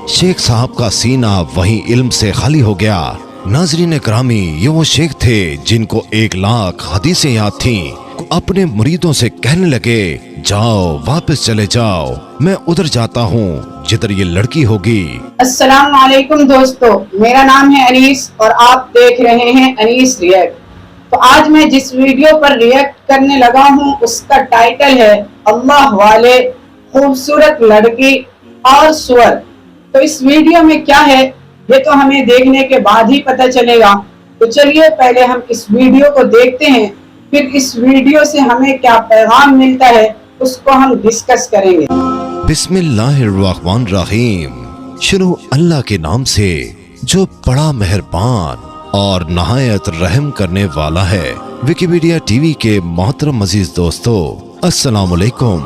शेख साहब का सीना वहीं इल्म से खाली हो गया। नाज़रीन करामी, ये वो शेख थे जिनको 1 लाख हदीसें याद थीं। अपने मुरीदों से कहने लगे, जाओ वापस चले जाओ, मैं उधर जाता हूँ जिधर ये लड़की होगी। अस्सलाम वालेकुम दोस्तों, मेरा नाम है अनीस और आप देख रहे हैं अनीस रिएक्ट। तो आज मैं जिस वीडियो पर रिएक्ट करने लगा हूँ उसका टाइटल है अल्लाह वाले, खूबसूरत लड़की और सुअर। तो इस वीडियो में क्या है ये तो हमें देखने के बाद ही पता चलेगा। तो चलिए पहले हम इस वीडियो को देखते हैं, फिर इस वीडियो से हमें क्या पैगाम मिलता है उसको हम डिस्कस करेंगे। बिस्मिल्लाहिर्रहमानिर्रहीम। शुरू अल्लाह के नाम से जो बड़ा मेहरबान और नहायत रहम करने वाला है। विकिपीडिया टीवी के मोहतरम अजीज दोस्तों, अस्सलाम वालेकुम।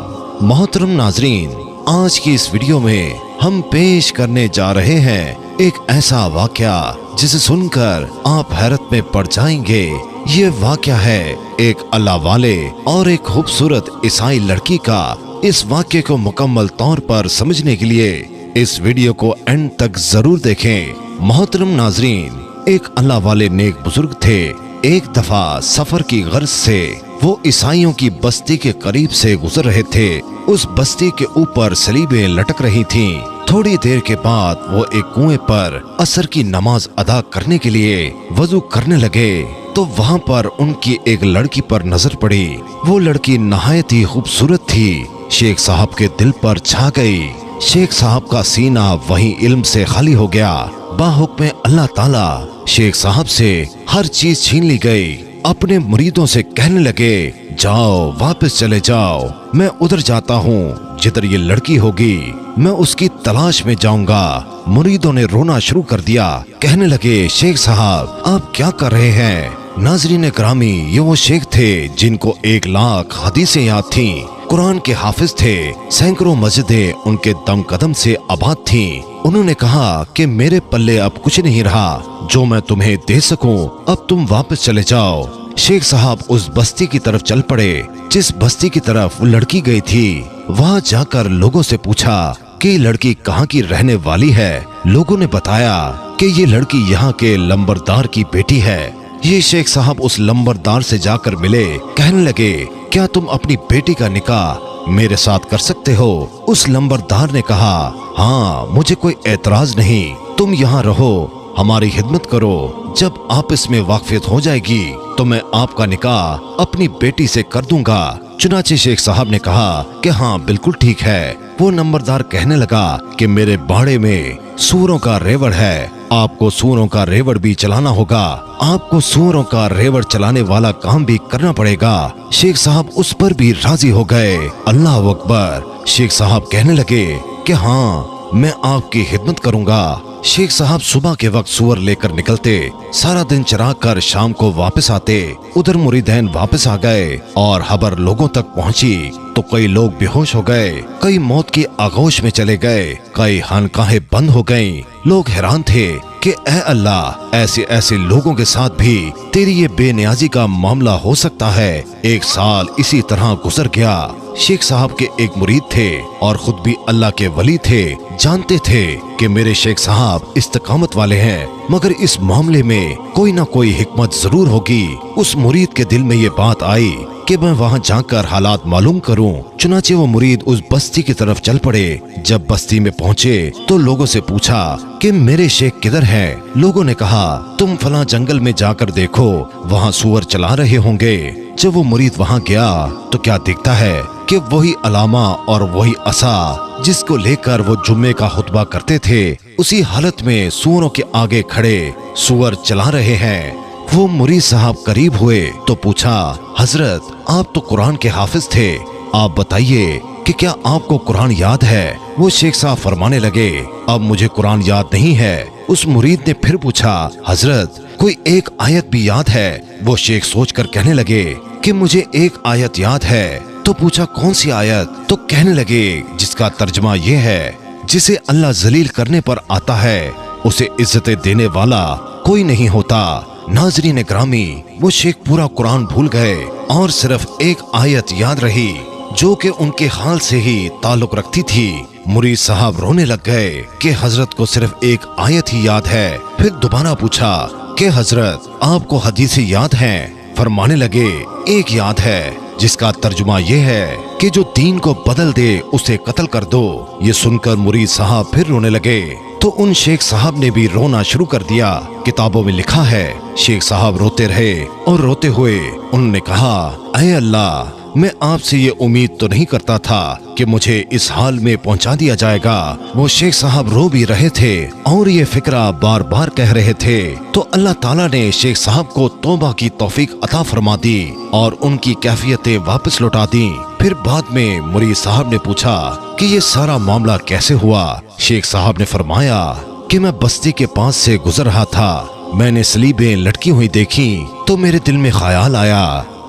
मोहतरम नाजरीन, आज की इस वीडियो में हम पेश करने जा रहे हैं एक ऐसा वाकया जिसे सुनकर आप हैरत में पड़ जाएंगे। ये वाकया है एक अल्लाह वाले और एक खूबसूरत ईसाई लड़की का। इस वाक्य को मुकम्मल तौर पर समझने के लिए इस वीडियो को एंड तक जरूर देखें। मोहतरम नाजरीन, एक अल्लाह वाले नेक बुजुर्ग थे। एक दफा सफर की गर्ज से वो ईसाइयों की बस्ती के करीब से गुजर रहे थे। उस बस्ती के ऊपर सलीबें लटक रही थीं। थोड़ी देर के बाद वो एक कुएं पर असर की नमाज अदा करने के लिए वजू करने लगे तो वहाँ पर उनकी एक लड़की पर नजर पड़ी। वो लड़की नहायत ही खूबसूरत थी। शेख साहब के दिल पर छा गई। शेख साहब का सीना वहीं इल्म से खाली हो गया। बाहुक्म अल्लाह ताला शेख साहब से हर चीज छीन ली गई। अपने मुरीदों से कहने लगे, जाओ वापस चले जाओ, मैं उधर जाता हूँ जिधर ये लड़की होगी, मैं उसकी तलाश में जाऊंगा। मुरीदों ने रोना शुरू कर दिया। कहने लगे, शेख साहब आप क्या कर रहे हैं? नाजरीन करामी, ये वो शेख थे जिनको 1 लाख हदीसें याद थीं। कुरान के हाफिज थे। सैकड़ों मस्जिदें उनके दम कदम से आबाद थीं। उन्होंने कहा कि मेरे पल्ले अब कुछ नहीं रहा जो मैं तुम्हें दे सकूं, अब तुम वापस चले जाओ। शेख साहब उस बस्ती की तरफ चल पड़े जिस बस्ती की तरफ वो लड़की गई थी। वहाँ जाकर लोगों से पूछा कि लड़की कहाँ की रहने वाली है। लोगों ने बताया कि ये लड़की यहाँ के लंबरदार की बेटी है। ये शेख साहब उस लंबरदार से जाकर मिले। कहने लगे, क्या तुम अपनी बेटी का निकाह मेरे साथ कर सकते हो? उस लंबरदार ने कहा, हाँ मुझे कोई एतराज नहीं, तुम यहाँ रहो, हमारी खिदमत करो। जब आप इसमें वाकफियत हो जाएगी तो मैं आपका निकाह अपनी बेटी से कर दूंगा। चुनाचे शेख साहब ने कहा कि हाँ बिल्कुल ठीक है। वो नंबरदार कहने लगा कि मेरे बाड़े में सूरों का रेवड़ है, आपको सूरों का रेवड़ भी चलाना होगा, आपको सूरों का रेवड़ चलाने वाला काम भी करना पड़ेगा। शेख साहब उस पर भी राजी हो गए। अल्लाह अकबर। शेख साहब कहने लगे कि हाँ मैं आपकी खिदमत करूंगा। शेख साहब सुबह के वक्त सूअर लेकर निकलते, सारा दिन चरा कर शाम को वापस आते। उधर मुरीदैन वापस आ गए और खबर लोगों तक पहुंची तो कई लोग बेहोश हो गए, कई मौत की आगोश में चले गए, कई खानकाहें बंद हो गईं। लोग हैरान थे कि ऐ अल्लाह, ऐसे ऐसे लोगों के साथ भी तेरी ये बेनियाजी का मामला हो सकता है। 1 साल इसी तरह गुजर गया। शेख साहब के एक मुरीद थे और खुद भी अल्लाह के वली थे। जानते थे कि मेरे शेख साहब इस्तकामत वाले हैं, मगर इस मामले में कोई ना कोई हिकमत जरूर होगी। उस मुरीद के दिल में ये बात आई कि मैं वहाँ जाकर हालात मालूम करूं। चुनाचे वो मुरीद उस बस्ती की तरफ चल पड़े। जब बस्ती में पहुँचे तो लोगों से पूछा कि मेरे शेख किधर हैं? लोगों ने कहा, तुम फलां जंगल में जाकर देखो, वहाँ सूअर चला रहे होंगे। जब वो मुरीद वहाँ गया तो क्या दिखता है कि वही अलामा और वही असा जिसको लेकर वो जुम्मे का खुतबा करते थे, उसी हालत में सूअरों के आगे खड़े सूअर चला रहे हैं। वो मुरीद साहब करीब हुए तो पूछा, हजरत आप तो कुरान के हाफिज थे, आप बताइए कि क्या आपको कुरान याद है? वो शेख साहब फरमाने लगे, अब मुझे कुरान याद नहीं है। उस मुरीद ने फिर पूछा, हजरत कोई एक आयत भी याद है? वो शेख सोचकर कहने लगे कि मुझे एक आयत याद है। तो पूछा, कौन सी आयत? तो कहने लगे, जिसका तर्जमा ये है, जिसे अल्लाह जलील करने पर आता है उसे इज्जतें देने वाला कोई नहीं होता। नाजरीन ग्रामी, वो शेख पूरा कुरान भूल गए और सिर्फ एक आयत याद रही जो कि उनके हाल से ही ताल्लुक रखती थी। मुरीद साहब रोने लग गए कि हजरत को सिर्फ एक आयत ही याद है। फिर दोबारा पूछा कि हजरत आपको हदीसें याद हैं? फरमाने लगे एक याद है जिसका तर्जुमा ये है कि जो दीन को बदल दे उसे कत्ल कर दो। ये सुनकर मुरीद साहब फिर रोने लगे तो उन शेख साहब ने भी रोना शुरू कर दिया। किताबों में लिखा है शेख साहब रोते रहे और रोते हुए उन्होंने कहा, ऐ अल्लाह, मैं आपसे ये उम्मीद तो नहीं करता था कि मुझे इस हाल में पहुंचा दिया जाएगा। वो शेख साहब रो भी रहे थे और ये फिक्रा बार बार कह रहे थे। तो अल्लाह ताला ने शेख साहब को तौबा की तौफीक अता फरमा दी और उनकी कैफियतें वापस लौटा दी। फिर बाद में मुरीद साहब ने पूछा कि ये सारा मामला कैसे हुआ। शेख साहब ने फरमाया कि मैं बस्ती के पास से गुजर रहा था, मैंने सलीबें लटकी हुई देखी तो मेरे दिल में ख्याल आया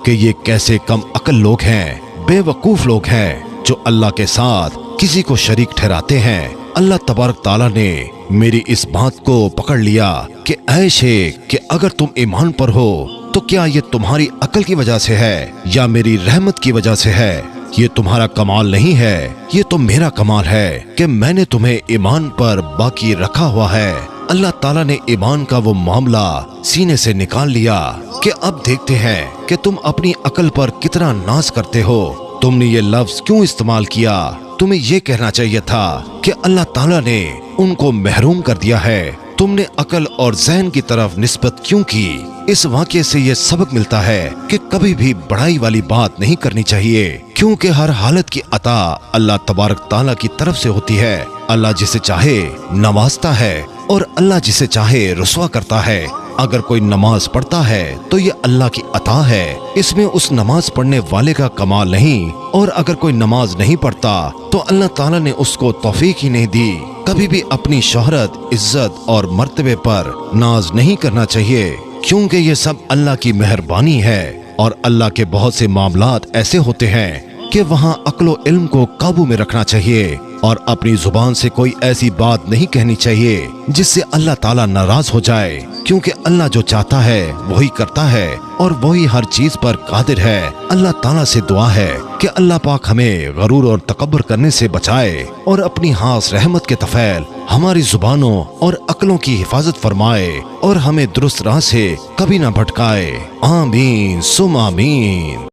कि ये कैसे कम अकल लोग हैं, बेवकूफ लोग हैं जो अल्लाह के साथ किसी को शरीक ठहराते हैं। अल्लाह तबारक ताला ने मेरी इस बात को पकड़ लिया कि ऐ शेख कि अगर तुम ईमान पर हो तो क्या ये तुम्हारी अकल की वजह से है या मेरी रहमत की वजह से है? ये तुम्हारा कमाल नहीं है, ये तो मेरा कमाल है कि मैंने तुम्हें ईमान पर बाकी रखा हुआ है। अल्लाह ताला ने ईमान का वो मामला सीने से निकाल लिया कि अब देखते हैं कि तुम अपनी अकल पर कितना नाज करते हो। तुमने ये लफ्ज क्यों इस्तेमाल किया? तुम्हें ये कहना चाहिए था कि अल्लाह ताला ने उनको महरूम कर दिया है। तुमने अकल और ज़हन की तरफ निस्बत क्यों की? इस वाक़े से ये सबक मिलता है कि कभी भी बड़ाई वाली बात नहीं करनी चाहिए, क्योंकि हर हालत की अता अल्लाह तबारक ताला की तरफ से होती है। अल्लाह जिसे चाहे नवाजता है और अल्लाह जिसे चाहे रुस्वा करता है। अगर कोई नमाज पढ़ता है तो ये अल्लाह की अता है, इसमें उस नमाज पढ़ने वाले का कमाल नहीं। और अगर कोई नमाज नहीं पढ़ता तो अल्लाह ताला ने उसको तौफीक ही नहीं दी। कभी भी अपनी शोहरत, इज्जत और मर्तबे पर नाज नहीं करना चाहिए, क्योंकि ये सब अल्लाह की मेहरबानी है। और अल्लाह के बहुत से मामलात ऐसे होते हैं कि वहाँ अक्लो इल्म को काबू में रखना चाहिए और अपनी जुबान से कोई ऐसी बात नहीं कहनी चाहिए जिससे अल्लाह ताला नाराज हो जाए, क्योंकि अल्लाह जो चाहता है वही करता है और वही हर चीज पर कादिर है। अल्लाह ताला से दुआ है कि अल्लाह पाक हमें गरूर और तकब्बुर करने से बचाए और अपनी हास रहमत के तफैल हमारी जुबानों और अक्लों की हिफाजत फरमाए और हमें दुरुस्त राह से कभी ना भटकाए। आमीन सुम आमीन।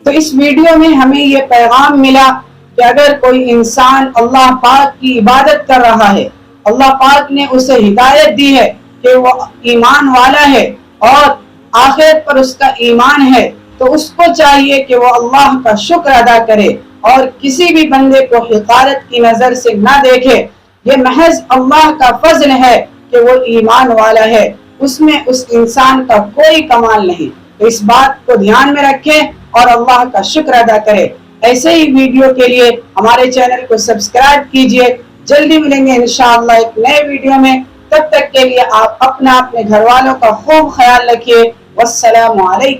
तो इस वीडियो में हमें ये पैगाम मिला कि अगर कोई इंसान अल्लाह पाक की इबादत कर रहा है, अल्लाह पाक ने उसे हिदायत दी है कि वो ईमान वाला है और आखिरत पर उसका ईमान है, तो उसको चाहिए कि वो अल्लाह का शुक्र अदा करे और किसी भी बंदे को हिकारत की नजर से ना देखे। ये महज अल्लाह का फजल है कि वो ईमान वाला है, उसमें उस इंसान का कोई कमाल नहीं। तो इस बात को ध्यान में रखें और अल्लाह का शुक्र अदा करें। ऐसे ही वीडियो के लिए हमारे चैनल को सब्सक्राइब कीजिए। जल्दी मिलेंगे इंशाअल्लाह एक नए वीडियो में। तब तक के लिए आप अपने घर वालों का खूब ख्याल रखिए। वस्सलामु अलैकुम।